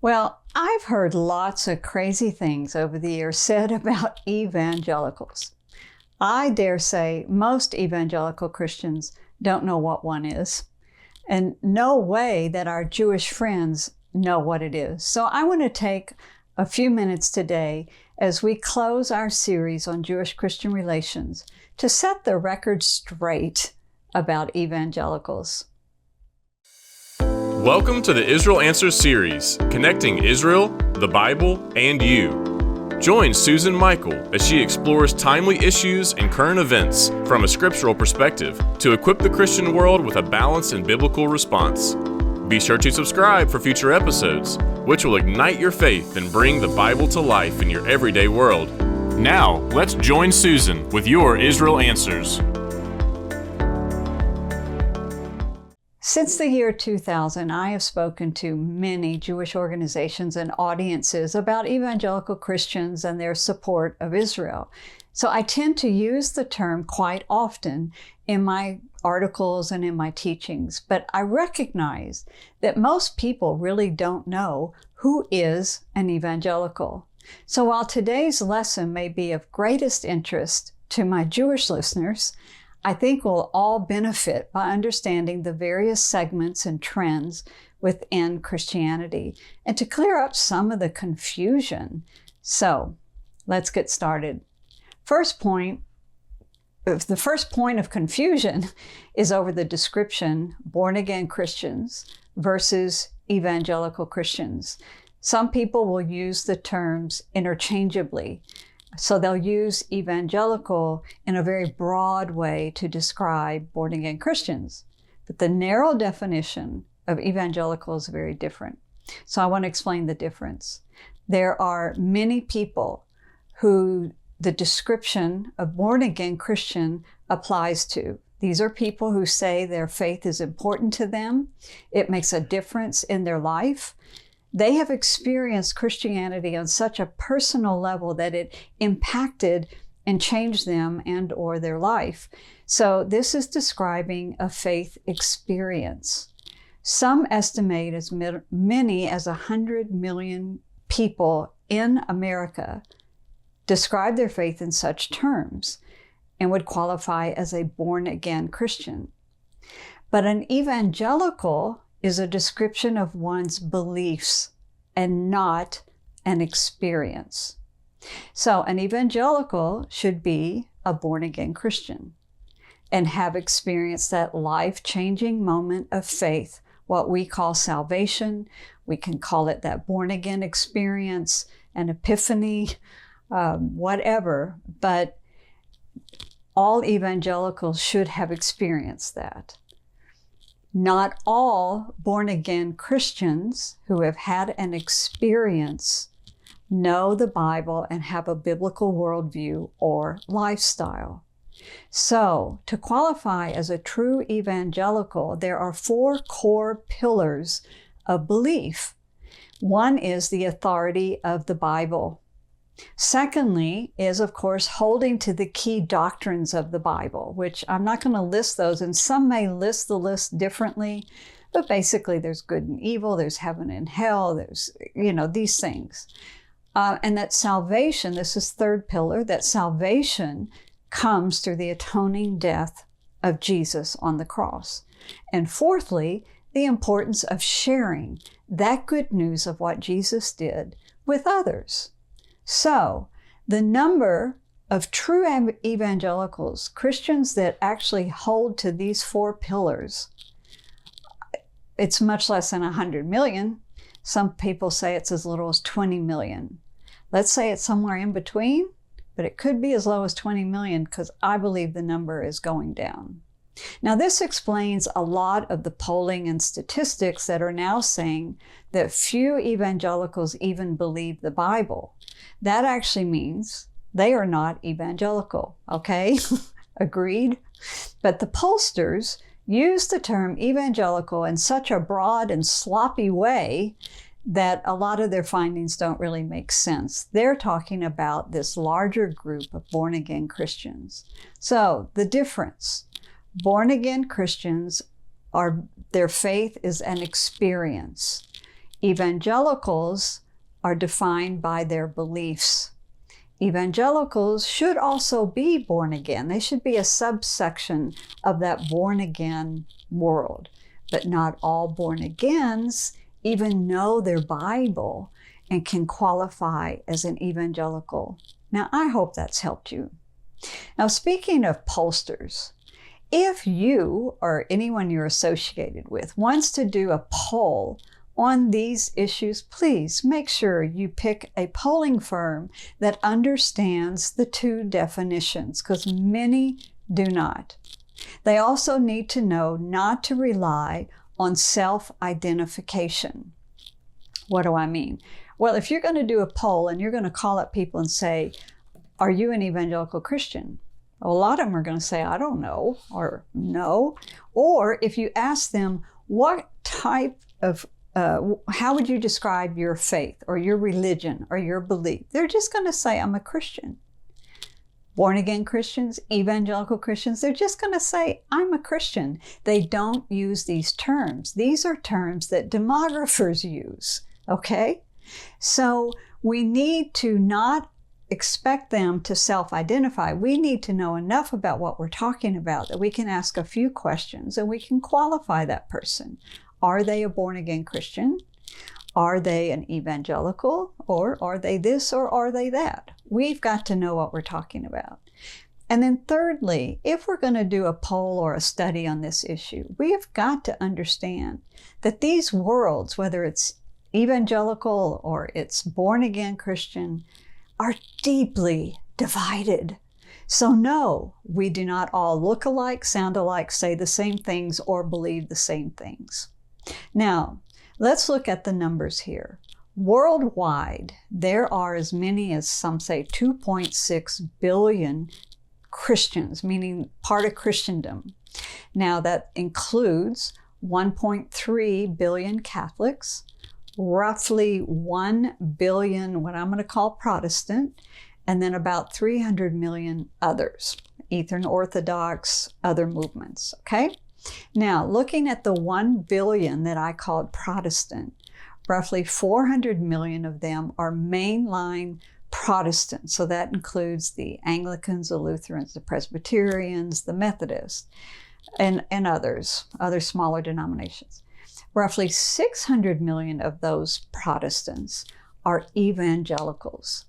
Well, I've heard lots of crazy things over the years said about evangelicals. I dare say most evangelical Christians don't know what one is, and no way that our Jewish friends know what it is. So I want to take a few minutes today as we close our series on Jewish-Christian relations to set the record straight about evangelicals. Welcome to the Israel Answers series, connecting Israel, the Bible, and you. Join Susan Michael as she explores timely issues and current events from a scriptural perspective to equip the Christian world with a balanced and biblical response. Be sure to subscribe for future episodes, which will ignite your faith and bring the Bible to life in your everyday world. Now, let's join Susan with your Israel Answers. Since the year 2000, I have spoken to many Jewish organizations and audiences about evangelical Christians and their support of Israel. So I tend to use the term quite often in my articles and in my teachings, but I recognize that most people really don't know who is an evangelical. So while today's lesson may be of greatest interest to my Jewish listeners, I think we'll all benefit by understanding the various segments and trends within Christianity and to clear up some of the confusion. So let's get started. The first point of confusion is over the description born-again Christians versus evangelical Christians. Some people will use the terms interchangeably. So they'll use evangelical in a very broad way to describe born-again Christians. But the narrow definition of evangelical is very different. So I want to explain the difference. There are many people who the description of born-again Christian applies to. These are people who say their faith is important to them. It makes a difference in their life. They have experienced Christianity on such a personal level that it impacted and changed them and or their life. So this is describing a faith experience. Some estimate as many as 100 million people in America describe their faith in such terms and would qualify as a born-again Christian. But an evangelical is a description of one's beliefs and not an experience. So an evangelical should be a born-again Christian and have experienced that life-changing moment of faith, what we call salvation. We can call it that born-again experience, an epiphany, whatever, but all evangelicals should have experienced that. Not all born-again Christians who have had an experience know the Bible and have a biblical worldview or lifestyle. So, to qualify as a true evangelical, there are 4 core pillars of belief. One is the authority of the Bible. Secondly is, of course, holding to the key doctrines of the Bible, which I'm not going to list those, and some may list the list differently, but basically there's good and evil, there's heaven and hell, there's, these things. And that salvation, this is third pillar, that salvation comes through the atoning death of Jesus on the cross. And fourthly, the importance of sharing that good news of what Jesus did with others. So, the number of true evangelicals, Christians that actually hold to these 4 pillars, it's much less than 100 million. Some people say it's as little as 20 million. Let's say it's somewhere in between, but it could be as low as 20 million because I believe the number is going down. Now, this explains a lot of the polling and statistics that are now saying that few evangelicals even believe the Bible. That actually means they are not evangelical, okay? Agreed? But the pollsters use the term evangelical in such a broad and sloppy way that a lot of their findings don't really make sense. They're talking about this larger group of born-again Christians. So, the difference. Born-again Christians their faith is an experience. Evangelicals are defined by their beliefs. Evangelicals should also be born again. They should be a subsection of that born again world. But not all born agains even know their Bible and can qualify as an evangelical. Now, I hope that's helped you. Now, speaking of pollsters, if you or anyone you're associated with wants to do a poll on these issues, please make sure you pick a polling firm that understands the two definitions, because many do not. They also need to know not to rely on self-identification. What do I mean? Well, if you're going to do a poll and you're going to call up people and say, are you an evangelical Christian? A lot of them are going to say, I don't know, or no. Or if you ask them, what type of how would you describe your faith or your religion or your belief? They're just going to say, I'm a Christian. Born-again Christians, evangelical Christians, they're just going to say, I'm a Christian. They don't use these terms. These are terms that demographers use, okay? So we need to not expect them to self-identify. We need to know enough about what we're talking about that we can ask a few questions and we can qualify that person. Are they a born-again Christian? Are they an evangelical? Or are they this or are they that? We've got to know what we're talking about. And then thirdly, if we're going to do a poll or a study on this issue, we have got to understand that these worlds, whether it's evangelical or it's born-again Christian, are deeply divided. So no, we do not all look alike, sound alike, say the same things, or believe the same things. Now, let's look at the numbers here. Worldwide, there are as many as some say 2.6 billion Christians, meaning part of Christendom. Now, that includes 1.3 billion Catholics, roughly 1 billion, what I'm going to call Protestant, and then about 300 million others, Eastern Orthodox, other movements, okay? Now, looking at the 1 billion that I called Protestant, roughly 400 million of them are mainline Protestants. So that includes the Anglicans, the Lutherans, the Presbyterians, the Methodists, and others, other smaller denominations. Roughly 600 million of those Protestants are evangelicals.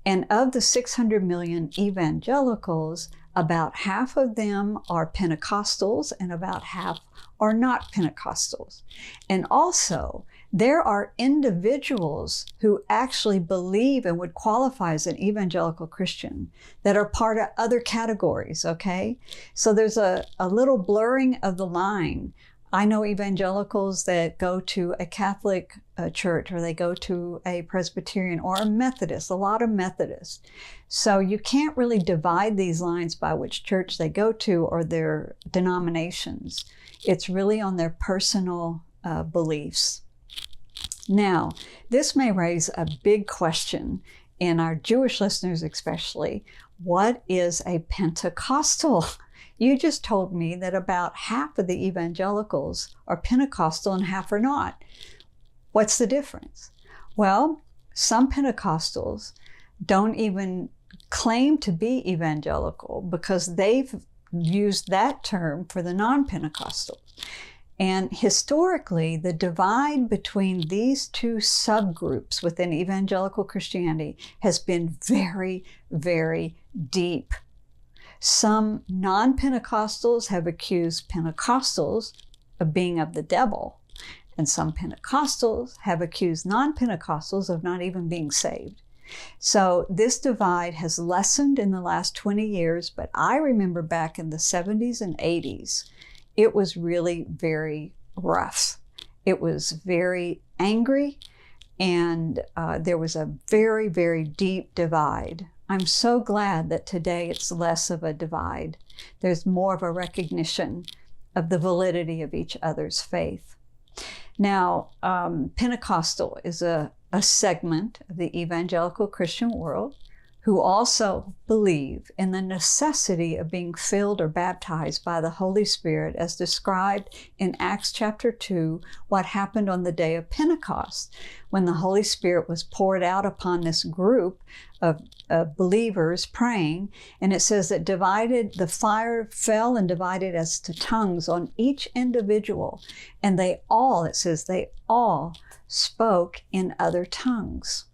And of the 600 million evangelicals, about half of them are Pentecostals and about half are not Pentecostals. And also, there are individuals who actually believe and would qualify as an evangelical Christian that are part of other categories, okay? So there's a little blurring of the line. I know evangelicals that go to a Catholic church, or they go to a Presbyterian or a Methodist, a lot of Methodists. So you can't really divide these lines by which church they go to or their denominations. It's really on their personal beliefs. Now, this may raise a big question in our Jewish listeners especially. What is a Pentecostal? You just told me that about half of the evangelicals are Pentecostal and half are not. What's the difference? Well, some Pentecostals don't even claim to be evangelical because they've used that term for the non-Pentecostals. And historically, the divide between these two subgroups within evangelical Christianity has been very, very deep. Some non-Pentecostals have accused Pentecostals of being of the devil, and some Pentecostals have accused non-Pentecostals of not even being saved. So this divide has lessened in the last 20 years, but I remember back in the 70s and 80s, it was really very rough. It was very angry, and there was a very, very deep divide. I'm so glad that today it's less of a divide. There's more of a recognition of the validity of each other's faith. Now, Pentecostal is a segment of the evangelical Christian world who also believe in the necessity of being filled or baptized by the Holy Spirit as described in Acts chapter 2, what happened on the day of Pentecost, when the Holy Spirit was poured out upon this group of believers praying. And it says that the fire fell and divided as to tongues on each individual. And they all spoke in other tongues.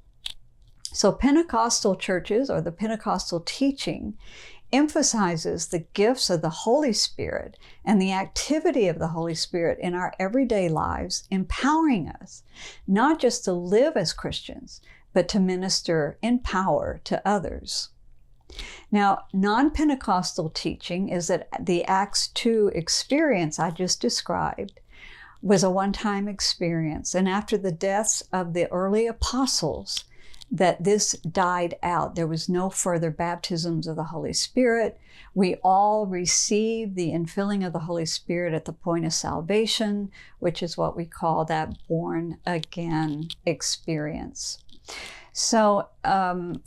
So Pentecostal churches, or the Pentecostal teaching, emphasizes the gifts of the Holy Spirit and the activity of the Holy Spirit in our everyday lives, empowering us not just to live as Christians, but to minister in power to others. Now, non-Pentecostal teaching is that the Acts 2 experience I just described was a one-time experience, and after the deaths of the early apostles, that this died out. There was no further baptisms of the Holy Spirit. We all received the infilling of the Holy Spirit at the point of salvation, which is what we call that born again experience. So I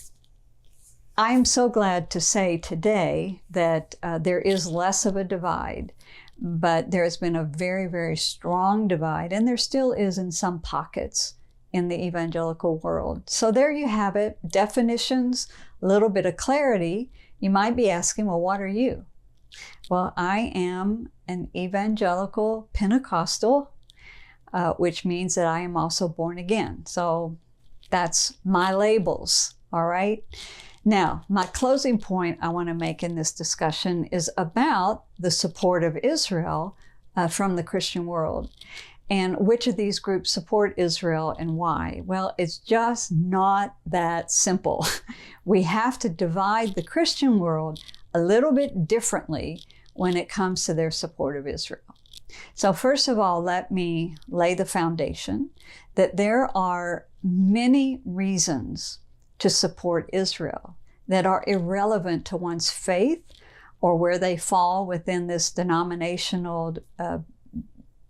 am so glad to say today that there is less of a divide, but there has been a very, very strong divide, and there still is in some pockets in the evangelical world. So there you have it, definitions, a little bit of clarity. You might be asking, well, what are you? Well, I am an evangelical Pentecostal, which means that I am also born again. So that's my labels, all right? Now, my closing point I want to make in this discussion is about the support of Israel from the Christian world. And which of these groups support Israel and why? Well, it's just not that simple. We have to divide the Christian world a little bit differently when it comes to their support of Israel. So first of all, let me lay the foundation that there are many reasons to support Israel that are irrelevant to one's faith or where they fall within this denominational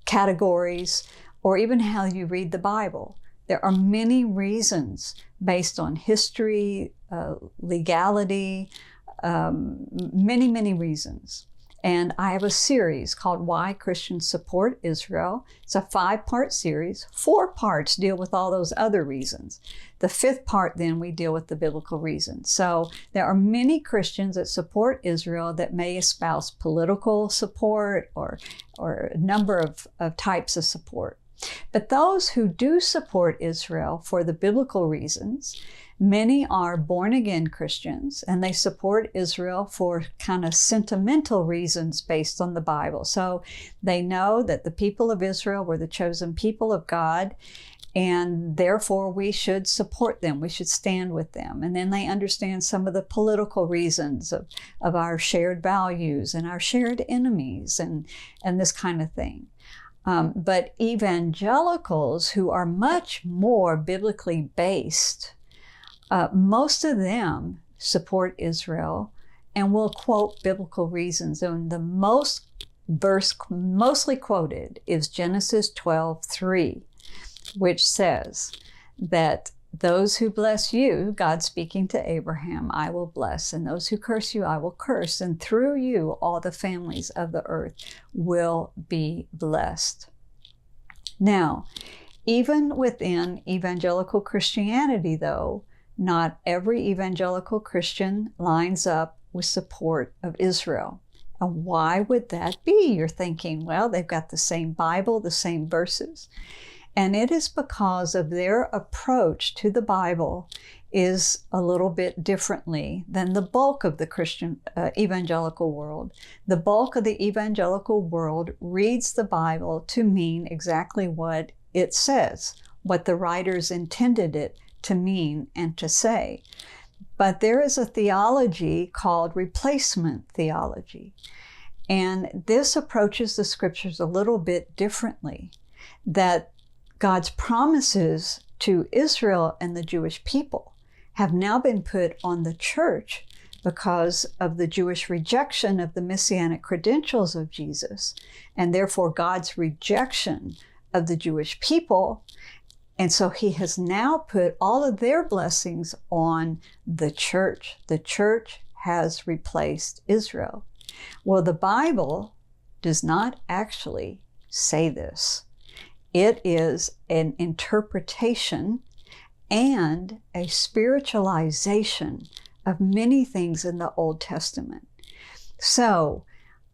categories, or even how you read the Bible. There are many reasons based on history, legality, many reasons. And I have a series called Why Christians Support Israel. It's a 5-part series. 4 parts deal with all those other reasons. The 5th part, then, we deal with the biblical reasons. So there are many Christians that support Israel that may espouse political support or a number of types of support. But those who do support Israel for the biblical reasons, many are born-again Christians, and they support Israel for kind of sentimental reasons based on the Bible. So they know that the people of Israel were the chosen people of God, and therefore we should support them. We should stand with them. And then they understand some of the political reasons of our shared values and our shared enemies and this kind of thing. But evangelicals who are much more biblically based, most of them support Israel and will quote biblical reasons. And the mostly quoted is Genesis 12:3, which says that those who bless you, God speaking to Abraham, I will bless, and those who curse you, I will curse, and through you all the families of the earth will be blessed. Now, even within evangelical Christianity, though, not every evangelical Christian lines up with support of Israel. And why would that be? You're thinking, well, they've got the same Bible, the same verses. And it is because of their approach to the Bible is a little bit differently than the bulk of the Christian evangelical world. The bulk of the evangelical world reads the Bible to mean exactly what it says, what the writers intended it to mean and to say. But there is a theology called replacement theology. And this approaches the scriptures a little bit differently, that God's promises to Israel and the Jewish people have now been put on the church because of the Jewish rejection of the messianic credentials of Jesus, and therefore God's rejection of the Jewish people. And so he has now put all of their blessings on the church. The church has replaced Israel. Well, the Bible does not actually say this. It is an interpretation and a spiritualization of many things in the Old Testament. So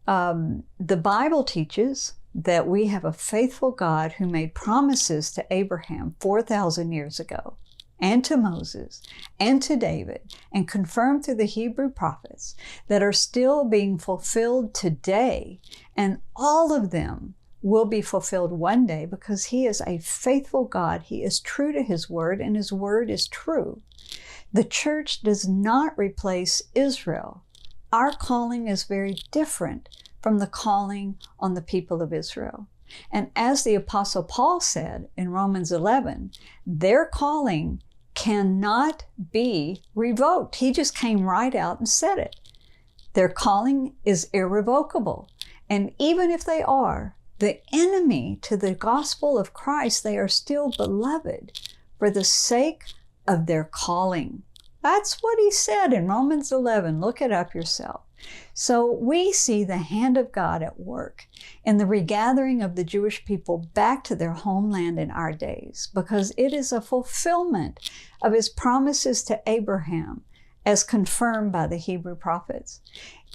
the Bible teaches that we have a faithful God who made promises to Abraham 4,000 years ago, and to Moses, and to David, and confirmed through the Hebrew prophets that are still being fulfilled today, and all of them will be fulfilled one day because he is a faithful God. He is true to his word, and his word is true. The church does not replace Israel. Our calling is very different from the calling on the people of Israel. And as the Apostle Paul said in Romans 11, their calling cannot be revoked. He just came right out and said it. Their calling is irrevocable. And even if they are the enemy to the gospel of Christ, they are still beloved for the sake of their calling. That's what he said in Romans 11. Look it up yourself. So we see the hand of God at work in the regathering of the Jewish people back to their homeland in our days, because it is a fulfillment of his promises to Abraham as confirmed by the Hebrew prophets.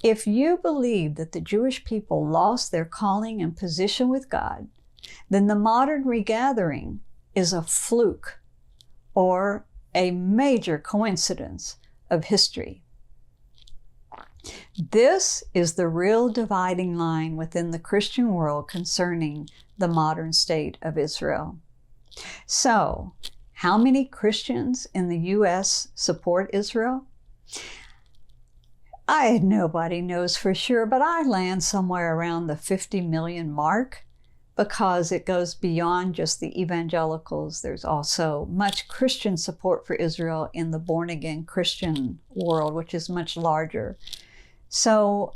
If you believe that the Jewish people lost their calling and position with God, then the modern regathering is a fluke or a major coincidence of history. This is the real dividing line within the Christian world concerning the modern state of Israel. So, how many Christians in the U.S. support Israel? Nobody knows for sure, but I land somewhere around the 50 million mark, because it goes beyond just the evangelicals. There's also much Christian support for Israel in the born-again Christian world, which is much larger. So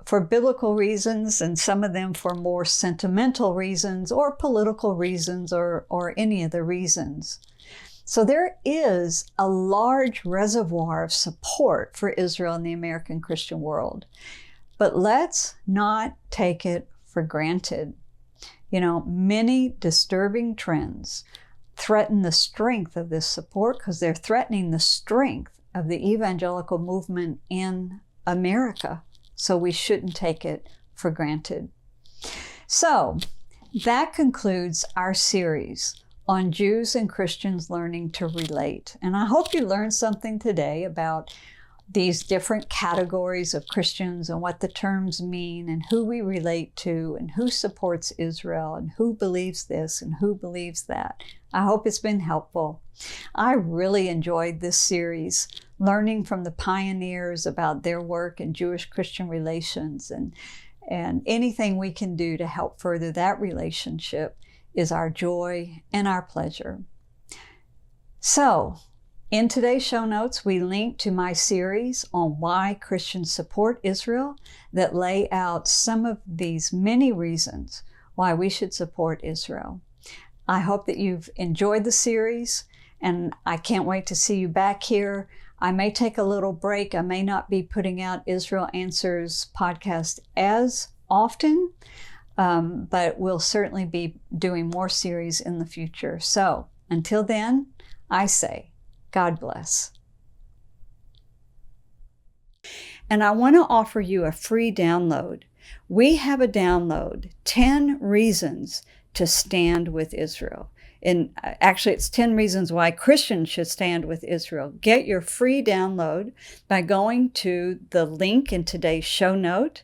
for biblical reasons, and some of them for more sentimental reasons or political reasons or any of the reasons. So there is a large reservoir of support for Israel in the American Christian world. But let's not take it for granted. You know, many disturbing trends threaten the strength of this support because they're threatening the strength of the evangelical movement in America. So we shouldn't take it for granted. So that concludes our series on Jews and Christians learning to relate. And I hope you learned something today about these different categories of Christians and what the terms mean and who we relate to and who supports Israel and who believes this and who believes that. I hope it's been helpful. I really enjoyed this series, learning from the pioneers about their work in Jewish-Christian relations, and anything we can do to help further that relationship is our joy and our pleasure. So, in today's show notes, we link to my series on why Christians support Israel that lay out some of these many reasons why we should support Israel. I hope that you've enjoyed the series, and I can't wait to see you back here. I may take a little break. I may not be putting out Israel Answers podcast as often, but we'll certainly be doing more series in the future. So until then, I say, God bless. And I want to offer you a free download. We have a download, 10 Reasons to Stand with Israel. And actually, it's 10 reasons why Christians should stand with Israel. Get your free download by going to the link in today's show note,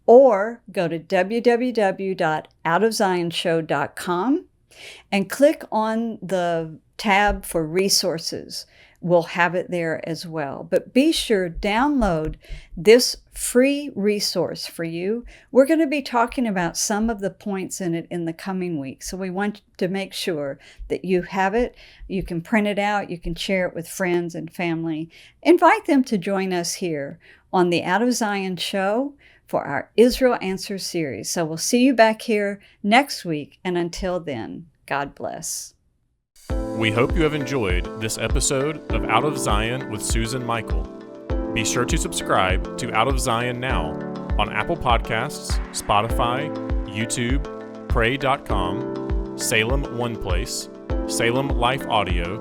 or go to www.outofzionshow.com and click on the tab for resources. We'll have it there as well. But be sure, download this free resource for you. We're going to be talking about some of the points in it in the coming weeks. So we want to make sure that you have it. You can print it out. You can share it with friends and family. Invite them to join us here on the Out of Zion show for our Israel Answers series. So we'll see you back here next week. And until then, God bless. We hope you have enjoyed this episode of Out of Zion with Susan Michael. Be sure to subscribe to Out of Zion now on Apple Podcasts, Spotify, YouTube, Pray.com, Salem One Place, Salem Life Audio.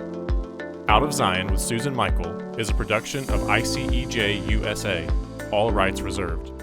Out of Zion with Susan Michael is a production of ICEJ USA. All rights reserved.